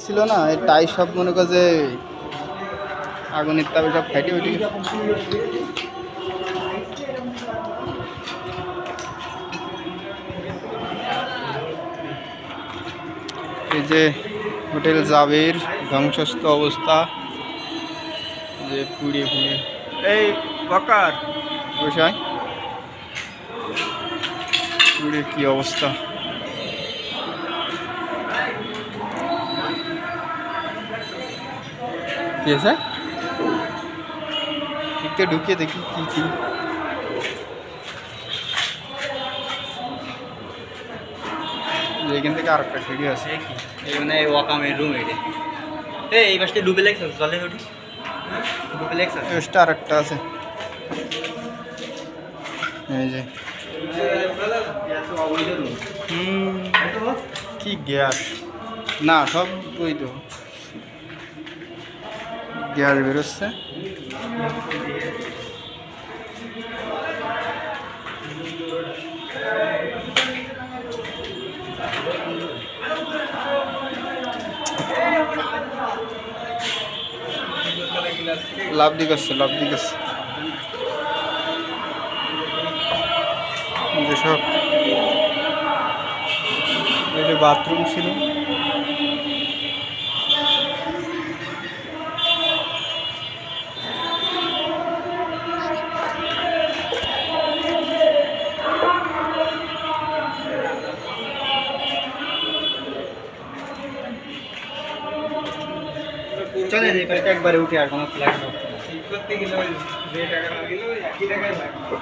ছিল না, এই টাই সব মনে কর যে আগুনের তাপে সব ফাইটে উঠে গেছে। এই যে হোটেল জাবির ধ্বংসস্ত অবস্থা, যে পুড়িয়ে পুড়িয়ে। এই বকার বসায় পুড়ে কি অবস্থা। কি আছে একটু ঢুকিয়ে দেখি কি কি। এখান থেকে আর একটা সিঁড়ি আছে কি, এই মানে ওয়াকামের রুম এটা। এই বাসটা ডুপ্লেক্স আছে, চলে ওটি ডুপ্লেক্স আছে, এক্সট্রা আর একটা আছে। এই যে কি গ্যাস না, সব ওই তো গ্যাস বেরোচ্ছে। লাভ দিক আছে, লাভ দিক আছে যেসব। এটা বাথরুম ছিল, চলে একবারে উঠে আর কোনো ফ্ল্যাট করতে গেলে যে টাকা না গেলে একই টাকায় লাগবে,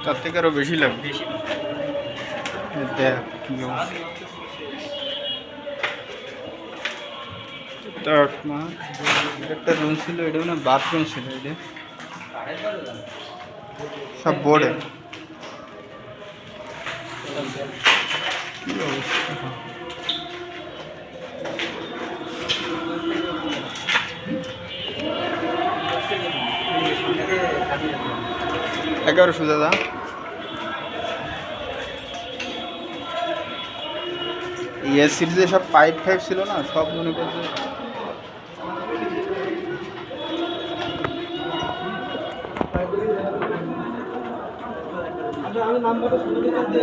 তার থেকে আরো বেশি লাগবে। বেশি দেখ কি অবস্থা। একটা রুম ছিল, এটা মানে বাথরুম ছিল, এটা সব বোর্ডে। কি অবস্থা, 1100 দাদা। এসির যে সব পাইপ ফাইপ ছিল না, সব মনে করছে আমি নাম্বারটা শুনে দিতে আছে।